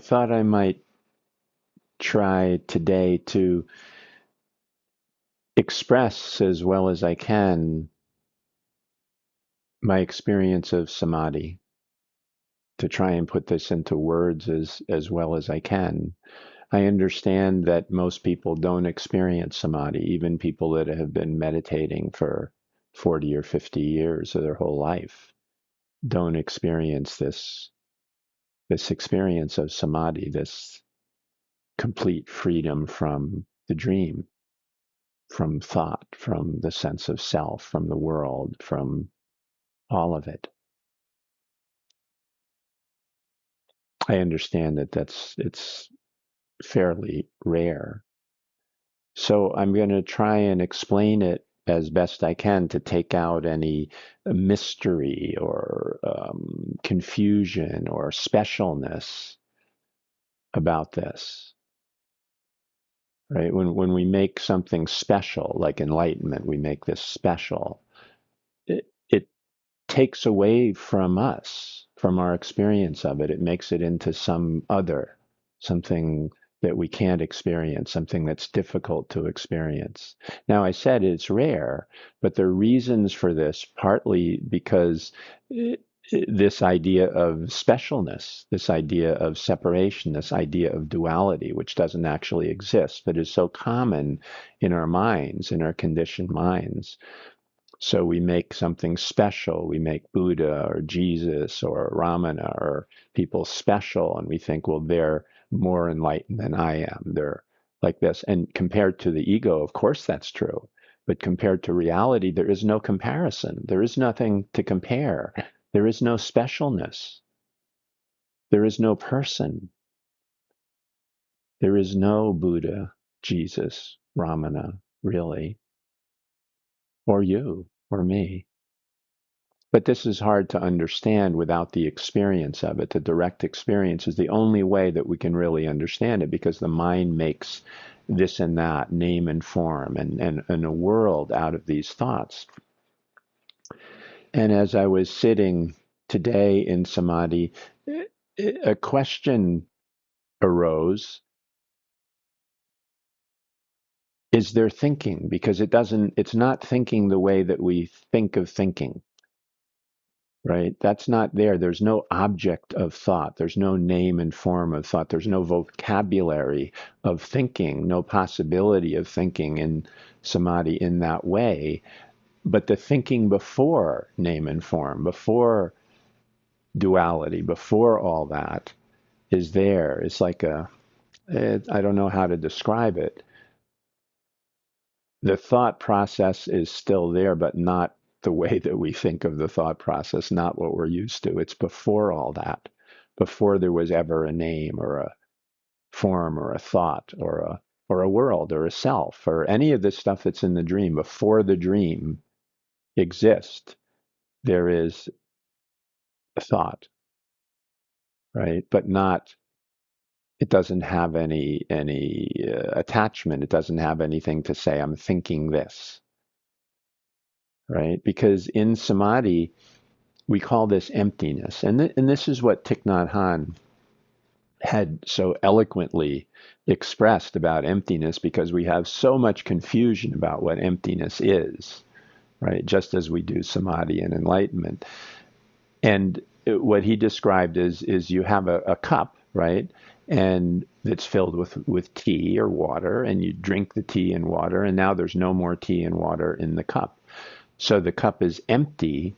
thought I might try today to express as well as I can my experience of samadhi, to try and put this into words as well as I can. I understand that most people don't experience samadhi, even people that have been meditating for 40 or 50 years of their whole life don't experience this experience of samadhi, this complete freedom from the dream, from thought, from the sense of self, from the world, from all of it. I understand that it's fairly rare. So I'm going to try and explain it as best I can to take out any mystery or confusion or specialness about this. Right? When we make something special, like enlightenment, we make this special. It takes away from us, from our experience of it. It makes it into some other, something that we can't experience, something that's difficult to experience. Now, I said it's rare, but there are reasons for this, partly because this idea of specialness, this idea of separation, this idea of duality, which doesn't actually exist, but is so common in our minds, in our conditioned minds. So we make something special. We make Buddha or Jesus or Ramana or people special, and we think, well, they're more enlightened than I am. They're like this. And compared to the ego, of course, that's true. But compared to reality, there is no comparison. There is nothing to compare. There is no specialness. There is no person. There is no Buddha, Jesus, Ramana, really, or you, or me. But this is hard to understand without the experience of it. The direct experience is the only way that we can really understand it, because the mind makes this and that, name and form, and a world out of these thoughts. And as I was sitting today in samadhi, a question arose. Is there thinking? Because it's not thinking the way that we think of thinking. Right? That's not there. There's no object of thought. There's no name and form of thought. There's no vocabulary of thinking, no possibility of thinking in samadhi in that way. But the thinking before name and form, before duality, before all that is there. It's like I don't know how to describe it. The thought process is still there, but not the way that we think of the thought process, not what we're used to. It's before all that, before there was ever a name or a form or a thought or a world or a self or any of this stuff that's in the dream. Before the dream exists, there is a thought, right? But not. It doesn't have any attachment. It doesn't have anything to say. I'm thinking this, right? Because in samadhi, we call this emptiness. And this is what Thich Nhat Hanh had so eloquently expressed about emptiness, because we have so much confusion about what emptiness is, right? Just as we do samadhi and enlightenment. And what he described is you have a cup, right? And it's filled with tea or water, and you drink the tea and water, and now there's no more tea and water in the cup. So the cup is empty.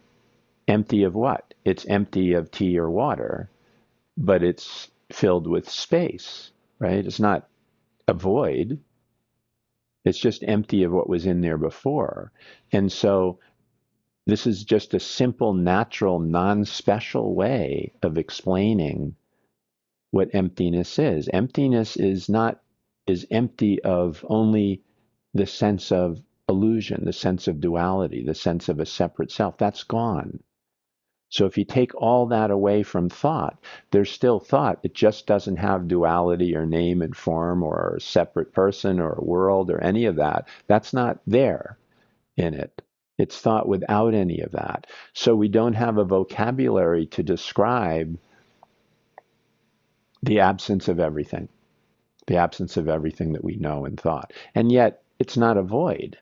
Empty of what? It's empty of tea or water, but it's filled with space, right? It's not a void. It's just empty of what was in there before. And so this is just a simple, natural, non-special way of explaining what emptiness is. Emptiness is empty of only the sense of illusion, the sense of duality, the sense of a separate self. That's gone. So if you take all that away from thought, there's still thought. It just doesn't have duality or name and form or a separate person or a world or any of that. That's not there in it. It's thought without any of that. So we don't have a vocabulary to describe The absence of everything. The absence of everything that we know and thought. And yet, it's not a void.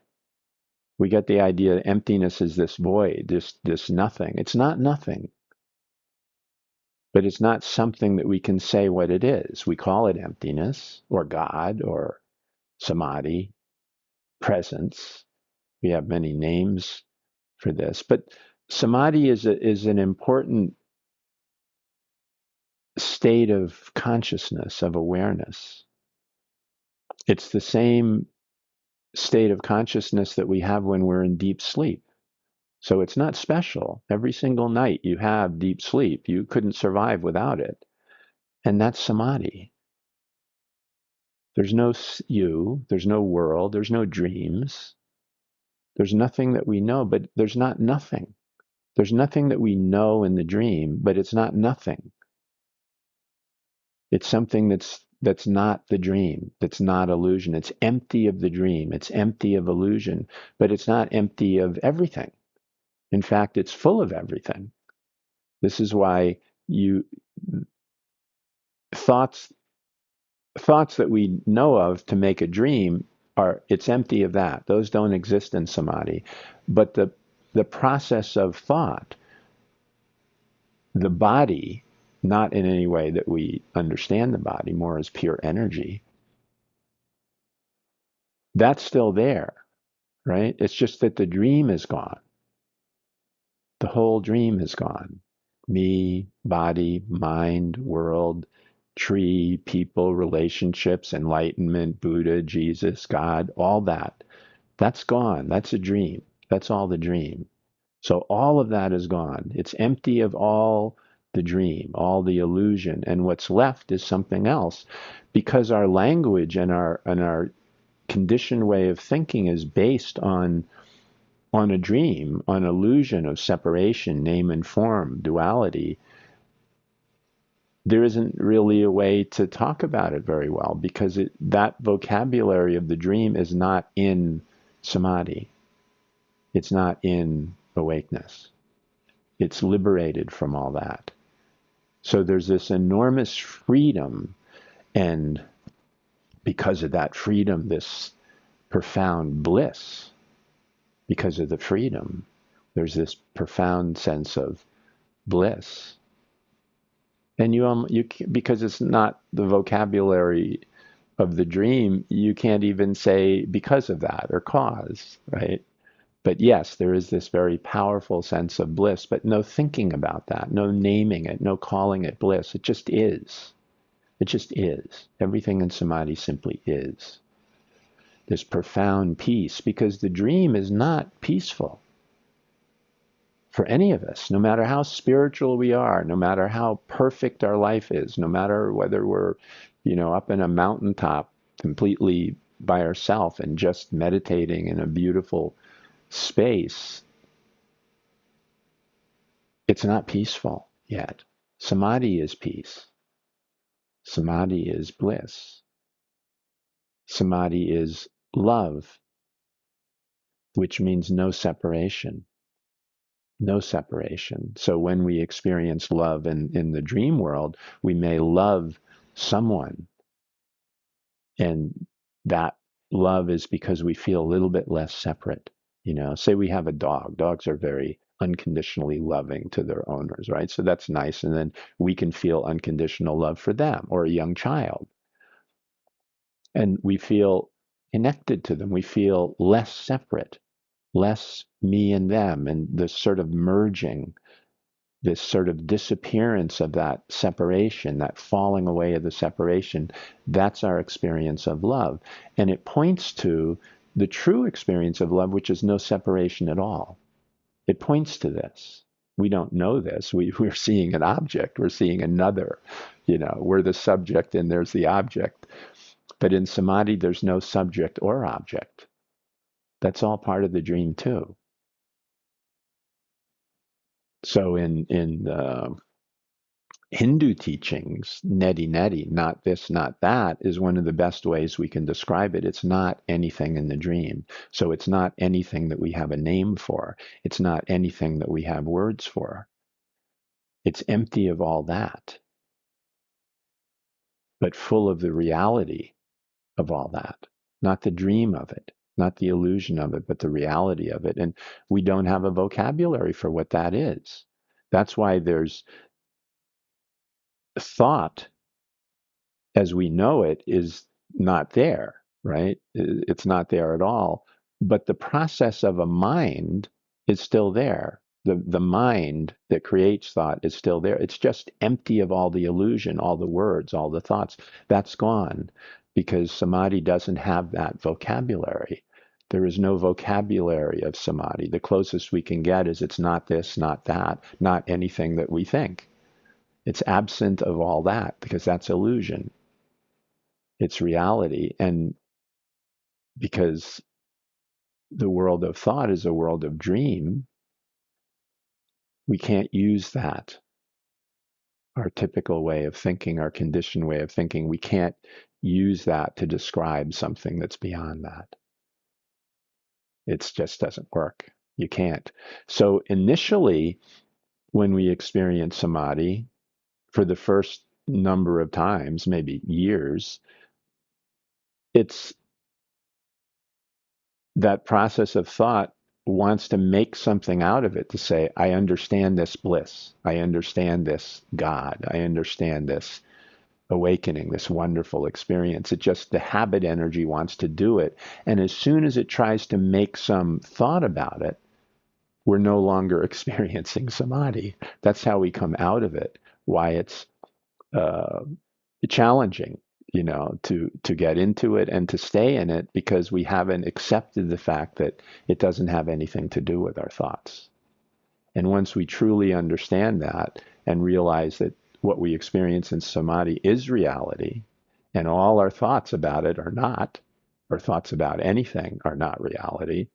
We get the idea that emptiness is this void, this nothing. It's not nothing, but it's not something that we can say what it is. We call it emptiness or God or samadhi, presence. We have many names for this, but samadhi is an important state of consciousness, of awareness. It's the same state of consciousness that we have when we're in deep sleep. So it's not special. Every single night you have deep sleep. You couldn't survive without it. And that's samadhi. There's no you, there's no world, there's no dreams. There's nothing that we know, but there's not nothing. There's nothing that we know in the dream, but it's not nothing. It's something that's not the dream, that's not illusion. It's empty of the dream. It's empty of illusion, but it's not empty of everything. In fact, it's full of everything. This is why you thoughts thoughts that we know of to make a dream are it's empty of that. Those don't exist in samadhi. But the process of thought, the body, not in any way that we understand the body, more as pure energy, that's still there, right? It's just that the dream is gone. The whole dream is gone. Me, body, mind, world, tree, people, relationships, enlightenment, Buddha, Jesus, God, all that. That's gone. That's a dream. That's all the dream. So all of that is gone. It's empty of all the dream, all the illusion, and what's left is something else, because our language and our conditioned way of thinking is based on a dream, on illusion of separation, name and form, duality. There isn't really a way to talk about it very well because that vocabulary of the dream is not in samadhi. It's not in awakeness. It's liberated from all that. So there's this enormous freedom, and because of that freedom, this profound bliss. Because of the freedom, there's this profound sense of bliss. And because it's not the vocabulary of the dream, you can't even say because of that or cause, right? But yes, there is this very powerful sense of bliss, but no thinking about that, no naming it, no calling it bliss. It just is. It just is. Everything in samadhi simply is. This profound peace, because the dream is not peaceful for any of us, no matter how spiritual we are, no matter how perfect our life is, no matter whether we're, up in a mountaintop completely by ourselves and just meditating in a beautiful space, it's not peaceful yet. Samadhi is peace. Samadhi is bliss. Samadhi is love, which means no separation. No separation. So when we experience love in the dream world, we may love someone, and that love is because we feel a little bit less separate. Say we have a dog. Dogs are very unconditionally loving to their owners, right? So that's nice. And then we can feel unconditional love for them, or a young child. And we feel connected to them. We feel less separate, less me and them, and this sort of merging, this sort of disappearance of that separation, that falling away of the separation. That's our experience of love. And it points to the true experience of love, which is no separation at all. It points to this. We don't know this. We're seeing an object. We're seeing another. We're the subject and there's the object. But in samadhi, there's no subject or object. That's all part of the dream too. So in the Hindu teachings, neti neti, not this, not that, is one of the best ways we can describe it. It's not anything in the dream. So it's not anything that we have a name for. It's not anything that we have words for. It's empty of all that. but full of the reality of all that, not the dream of it, not the illusion of it, but the reality of it. And we don't have a vocabulary for what that is. That's why there's thought as we know it is not there, right? It's not there at all. But the process of a mind is still there. The mind that creates thought is still there. It's just empty of all the illusion, all the words, all the thoughts. That's gone because samadhi doesn't have that vocabulary. There is no vocabulary of samadhi. The closest we can get is it's not this, not that, not anything that we think. It's absent of all that because that's illusion. It's reality. And because the world of thought is a world of dream, we can't use that, our typical way of thinking, our conditioned way of thinking. We can't use that to describe something that's beyond that. It just doesn't work. You can't. So initially, when we experience samadhi, for the first number of times, maybe years, it's that process of thought wants to make something out of it to say, I understand this bliss. I understand this God. I understand this awakening, this wonderful experience. It just, the habit energy wants to do it. And as soon as it tries to make some thought about it, we're no longer experiencing samadhi. That's how we come out of it. Why it's uh, challenging, to get into it and to stay in it because we haven't accepted the fact that it doesn't have anything to do with our thoughts. And once we truly understand that and realize that what we experience in samadhi is reality and all our thoughts about it are not, or thoughts about anything are not reality,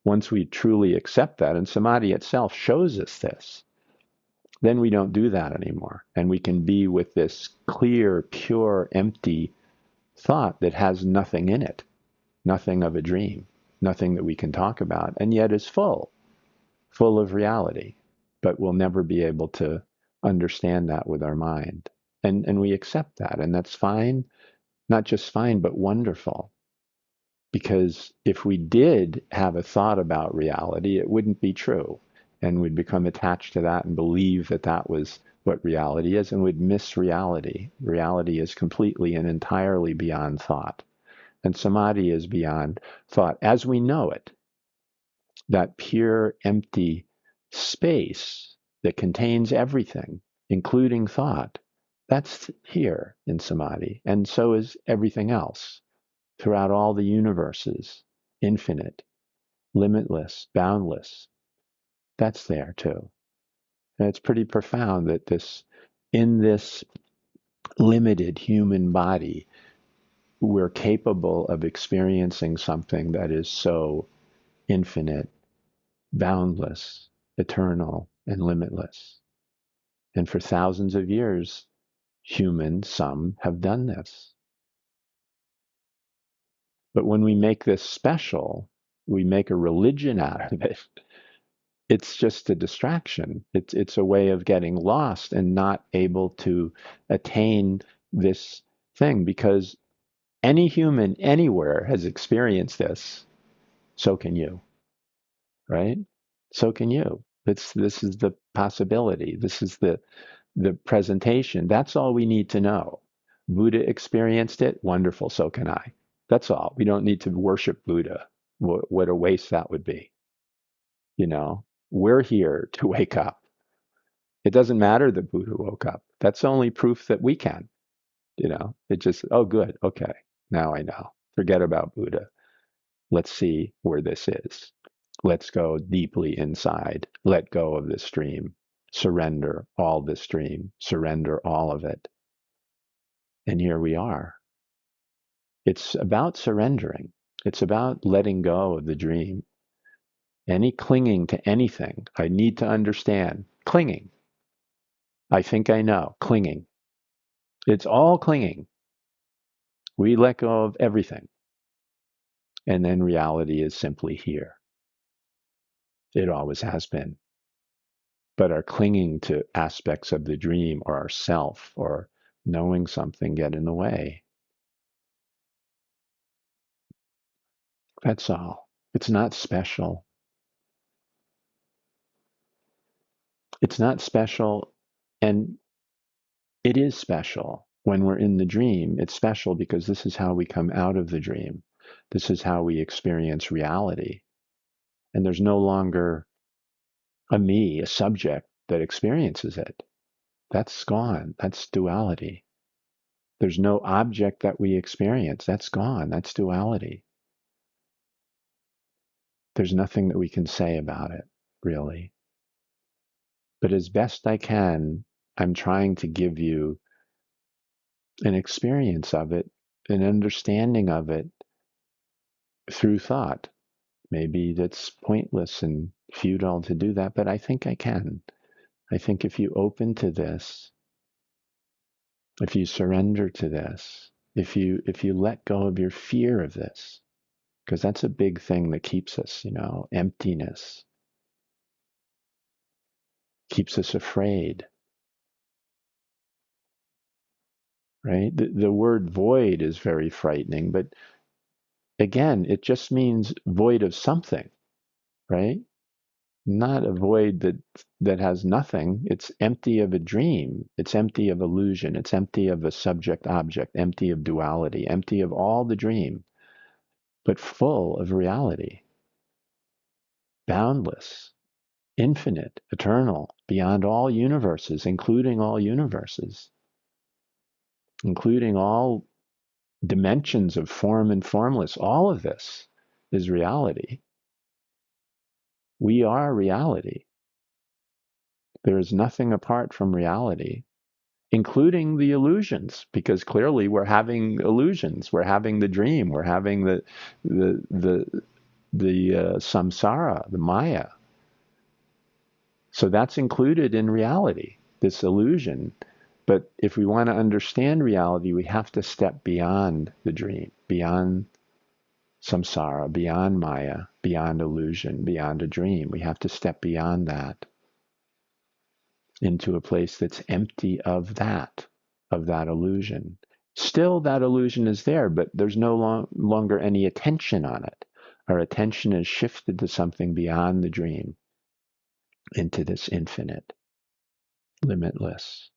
once we truly accept that, and samadhi itself shows us this, then we don't do that anymore. And we can be with this clear, pure, empty thought that has nothing in it, nothing of a dream, nothing that we can talk about, and yet is full of reality. But we'll never be able to understand that with our mind. And we accept that, and that's fine, not just fine, but wonderful. Because if we did have a thought about reality, it wouldn't be true. And we'd become attached to that and believe that that was what reality is, and we'd miss reality. Reality is completely and entirely beyond thought. And samadhi is beyond thought as we know it. That pure, empty space that contains everything, including thought, that's here in samadhi. And so is everything else throughout all the universes, infinite, limitless, boundless. That's there too. And it's pretty profound that in this limited human body, we're capable of experiencing something that is so infinite, boundless, eternal, and limitless. And for thousands of years, humans, some have done this. But when we make this special, we make a religion out of it. It's just a distraction. It's a way of getting lost and not able to attain this thing because any human anywhere has experienced this. So can you, right? So can you. This is the possibility. This is the presentation. That's all we need to know. Buddha experienced it. Wonderful. So can I. That's all. We don't need to worship Buddha. What a waste that would be. We're here to wake up. It doesn't matter that Buddha woke up. That's only proof that we can. It just, oh, good. Okay. Now I know. Forget about Buddha. Let's see where this is. Let's go deeply inside. Let go of this dream. Surrender all this dream. Surrender all of it. And here we are. It's about surrendering. It's about letting go of the dream. Any clinging to anything, I need to understand. Clinging. I think I know. Clinging. It's all clinging. We let go of everything. And then reality is simply here. It always has been. But our clinging to aspects of the dream or ourself or knowing something get in the way. That's all. It's not special. It's not special. And it is special when we're in the dream. It's special because this is how we come out of the dream. This is how we experience reality. And there's no longer a me, a subject that experiences it. That's gone. That's duality. There's no object that we experience. That's gone. That's duality. There's nothing that we can say about it, really. But as best I can, I'm trying to give you an experience of it, an understanding of it through thought. Maybe that's pointless and futile to do that, but I think I can. I think if you open to this, if you surrender to this, if you let go of your fear of this, because that's a big thing that keeps us, emptiness keeps us afraid, right? The word void is very frightening, but again, it just means void of something, right? Not a void that has nothing. It's empty of a dream. It's empty of illusion. It's empty of a subject object, empty of duality, empty of all the dream, but full of reality, boundless, infinite, eternal, beyond all universes, including all dimensions of form and formless. All of this is reality. We are reality. There is nothing apart from reality, including the illusions, because clearly we're having illusions. We're having the dream. We're having the samsara, the Maya. So that's included in reality, this illusion. But if we want to understand reality, we have to step beyond the dream, beyond samsara, beyond Maya, beyond illusion, beyond a dream. We have to step beyond that into a place that's empty of that illusion. Still, that illusion is there, but there's no longer any attention on it. Our attention is shifted to something beyond the dream, into this infinite, limitless,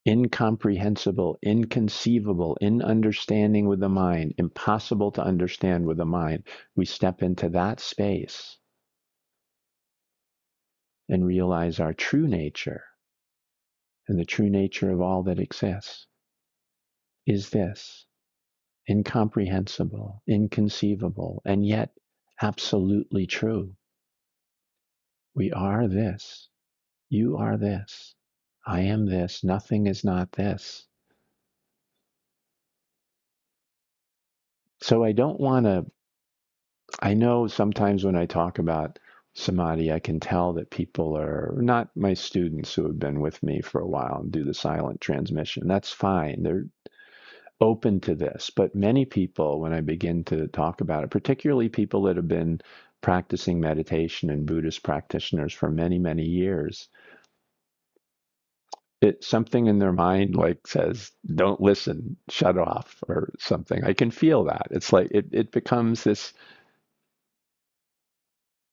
incomprehensible, inconceivable, in understanding with the mind, impossible to understand with the mind. We step into that space and realize our true nature, and the true nature of all that exists is this: incomprehensible, inconceivable, and yet absolutely true. We are this. You are this. I am this. Nothing is not this. So I don't want to, I know sometimes when I talk about samadhi, I can tell that people are not my students who have been with me for a while and do the silent transmission. That's fine. They're open to this. But many people, when I begin to talk about it, particularly people that have been practicing meditation and Buddhist practitioners for many, many years, something in their mind like says, don't listen, shut off, or something. I can feel that. It's like it becomes this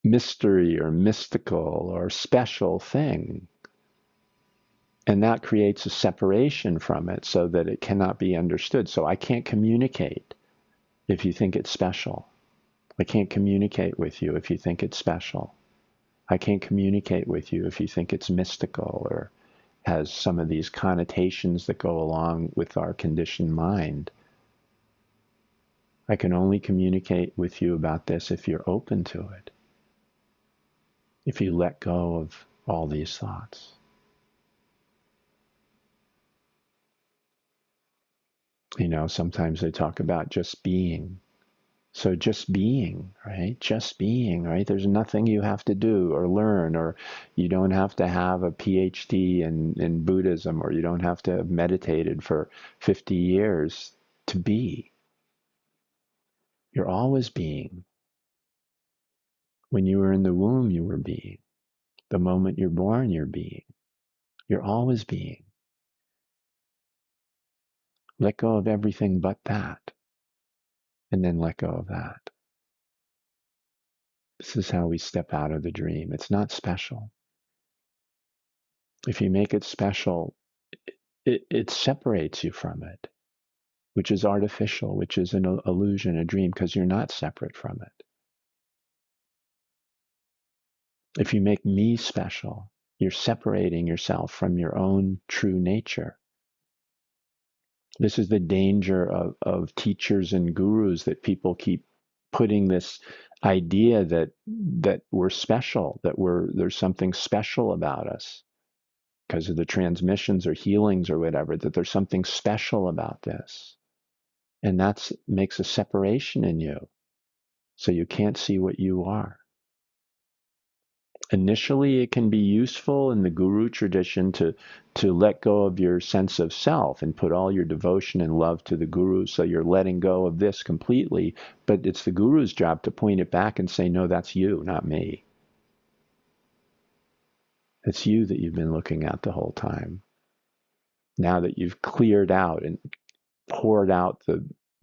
mystery or mystical or special thing. And that creates a separation from it so that it cannot be understood. So I can't communicate if you think it's special. I can't communicate with you if you think it's special. I can't communicate with you if you think it's mystical or has some of these connotations that go along with our conditioned mind. I can only communicate with you about this if you're open to it, if you let go of all these thoughts. Sometimes they talk about just being. So just being, right? Just being, right? There's nothing you have to do or learn, or you don't have to have a PhD in Buddhism, or you don't have to have meditated for 50 years to be. You're always being. When you were in the womb, you were being. The moment you're born, you're being. You're always being. Let go of everything but that, and then let go of that. This is how we step out of the dream. It's not special. If you make it special, it separates you from it, which is artificial, which is an illusion, a dream, because you're not separate from it. If you make me special, you're separating yourself from your own true nature. This is the danger of teachers and gurus, that people keep putting this idea that we're special, that there's something special about us because of the transmissions or healings or whatever, that there's something special about this. And that makes a separation in you. So you can't see what you are. Initially, it can be useful in the guru tradition to let go of your sense of self and put all your devotion and love to the guru. So you're letting go of this completely. But it's the guru's job to point it back and say, no, that's you, not me. It's you that you've been looking at the whole time. Now that you've cleared out and poured out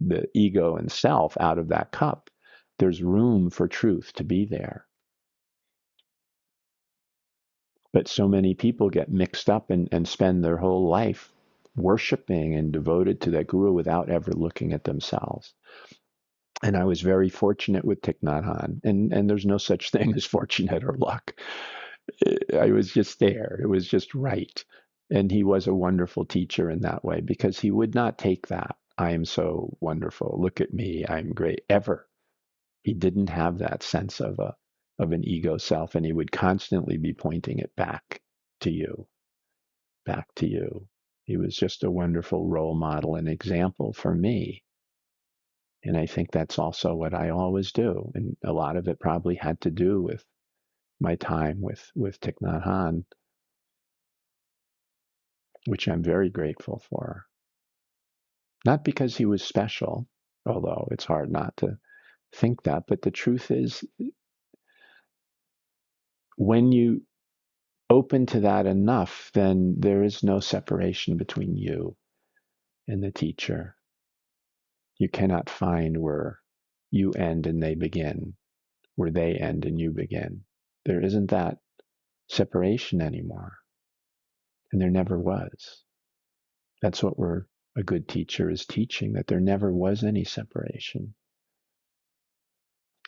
the ego and self out of that cup, there's room for truth to be there. But so many people get mixed up and spend their whole life worshiping and devoted to that guru without ever looking at themselves. And I was very fortunate with Thich Nhat Hanh, and there's no such thing as fortunate or luck. I was just there. It was just right. And he was a wonderful teacher in that way, because he would not take that, I am so wonderful, look at me, I'm great, ever. He didn't have that sense of an ego self, and he would constantly be pointing it back to you, back to you. He was just a wonderful role model and example for me. And I think that's also what I always do. And a lot of it probably had to do with my time with Thich Nhat Hanh, which I'm very grateful for. Not because he was special, although it's hard not to think that, but the truth is, when you open to that enough, then there is no separation between you and the teacher. You cannot find where you end and they begin, where they end and you begin. There isn't that separation anymore. And there never was. That's what a good teacher is teaching, that there never was any separation.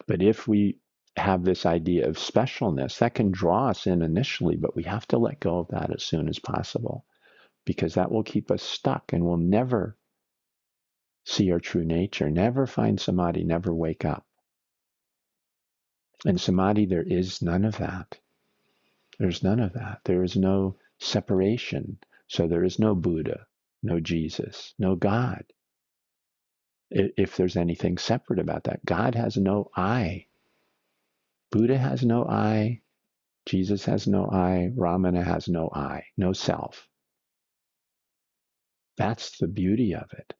But if we have this idea of specialness, that can draw us in initially, but we have to let go of that as soon as possible, because that will keep us stuck and we'll never see our true nature, never find samadhi, never wake up. In samadhi, there is none of that. There's none of that. There is no separation. So there is no Buddha, no Jesus, no God. If there's anything separate about that, God has no I. Buddha has no I. Jesus has no I. Ramana has no I, no self. That's the beauty of it.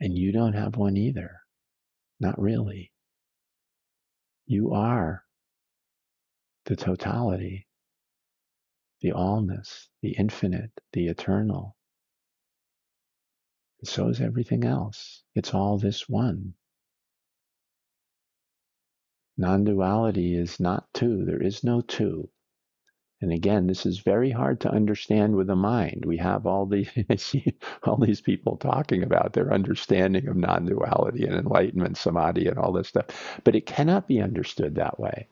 And you don't have one either. Not really. You are the totality, the allness, the infinite, the eternal. And so is everything else. It's all this one. Non-duality is not two. There is no two. And again, this is very hard to understand with the mind. We have all I see all these people talking about their understanding of non-duality and enlightenment, samadhi, and all this stuff. But it cannot be understood that way.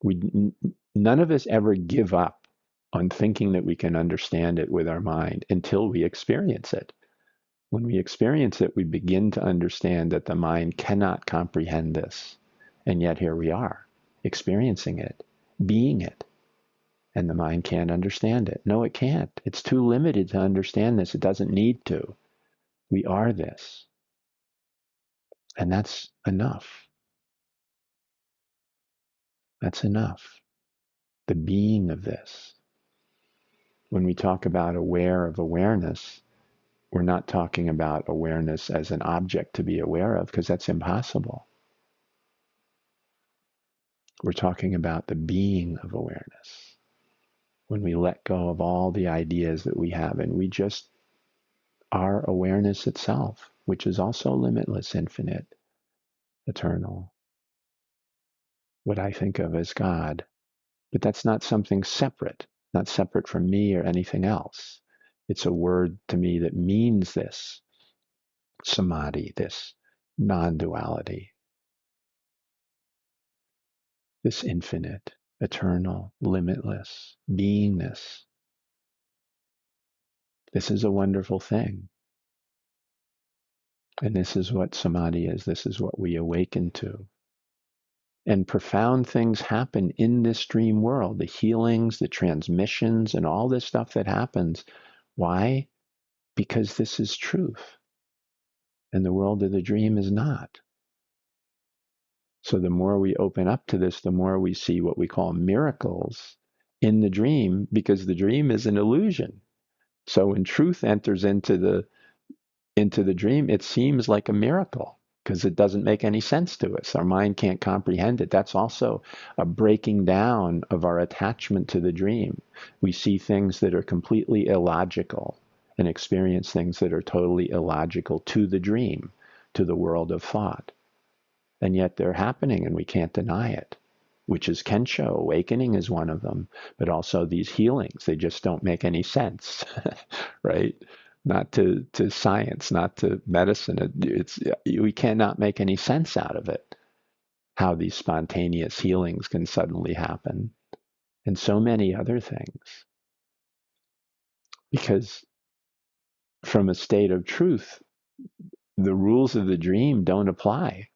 None of us ever give up on thinking that we can understand it with our mind until we experience it. When we experience it, we begin to understand that the mind cannot comprehend this. And yet here we are, experiencing it, being it. And the mind can't understand it. No, it can't. It's too limited to understand this. It doesn't need to. We are this. And that's enough. That's enough. The being of this. When we talk about aware of awareness, we're not talking about awareness as an object to be aware of, because that's impossible. We're talking about the being of awareness. when we let go of all the ideas that we have and we just are awareness itself, which is also limitless, infinite, eternal, what I think of as God. But that's not something separate, not separate from me or anything else. It's a word to me that means this samadhi, this non-duality, this infinite, eternal, limitless beingness. This is a wonderful thing. And this is what samadhi is. This is what we awaken to. And profound things happen in this dream world, the healings, the transmissions, and all this stuff that happens. Why? Because this is truth. And the world of the dream is not. So the more we open up to this, the more we see what we call miracles in the dream, because the dream is an illusion. So when truth enters into the dream, it seems like a miracle because it doesn't make any sense to us. Our mind can't comprehend it. That's also a breaking down of our attachment to the dream. We see things that are completely illogical and experience things that are totally illogical to the dream, to the world of thought. And yet they're happening and we can't deny it, which is Kensho. Awakening is one of them, but also these healings. They just don't make any sense, right? Not to science, not to medicine. We cannot make any sense out of it, how these spontaneous healings can suddenly happen, and so many other things. Because from a state of truth, the rules of the dream don't apply.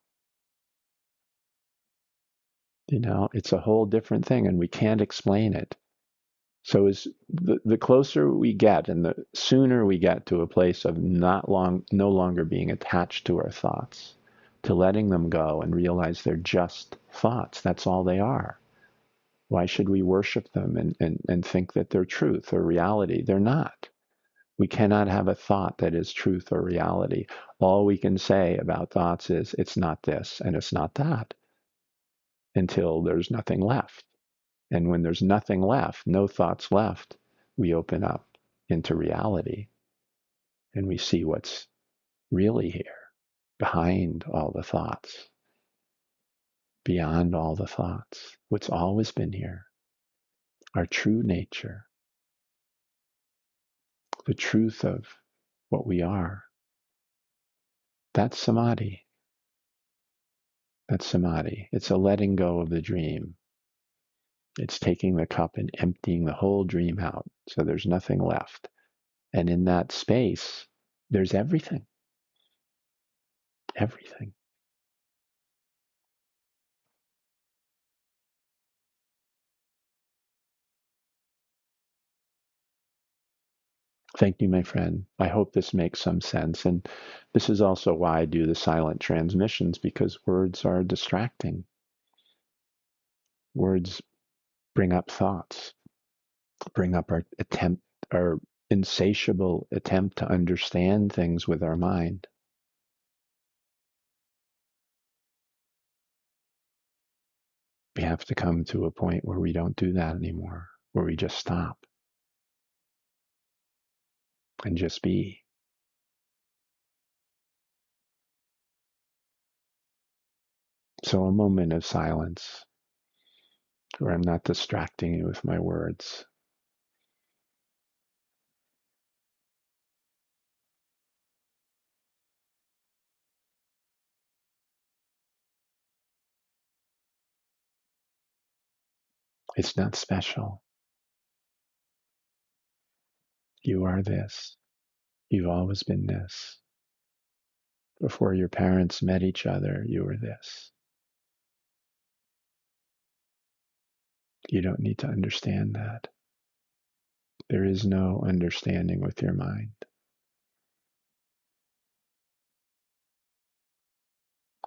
It's a whole different thing, and we can't explain it. So as the closer we get and the sooner we get to a place of no longer being attached to our thoughts, to letting them go and realize they're just thoughts. That's all they are. Why should we worship them and think that they're truth or reality? They're not. We cannot have a thought that is truth or reality. All we can say about thoughts is it's not this and it's not that until there's nothing left. And when there's nothing left, no thoughts left, we open up into reality and we see what's really here, behind all the thoughts, beyond all the thoughts, what's always been here, our true nature, the truth of what we are. That's samadhi. That's samadhi. It's a letting go of the dream. It's taking the cup and emptying the whole dream out so there's nothing left. And in that space, there's everything. Everything. Thank you, my friend. I hope this makes some sense. And this is also why I do the silent transmissions, because words are distracting. Words bring up thoughts, bring up our insatiable attempt to understand things with our mind. We have to come to a point where we don't do that anymore, where we just stop and just be. So a moment of silence where I'm not distracting you with my words. It's not special. You are this. You've always been this. Before your parents met each other, you were this. You don't need to understand that. There is no understanding with your mind.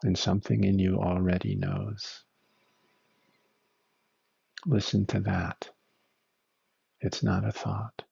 And something in you already knows. Listen to that. It's not a thought.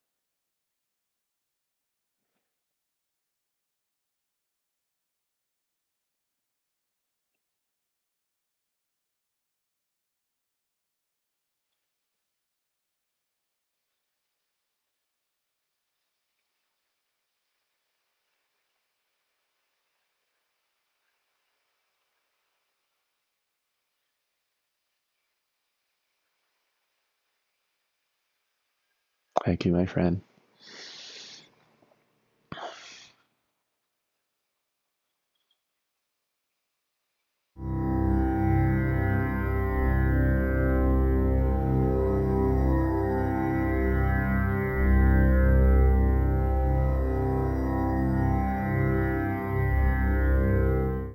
Thank you, my friend.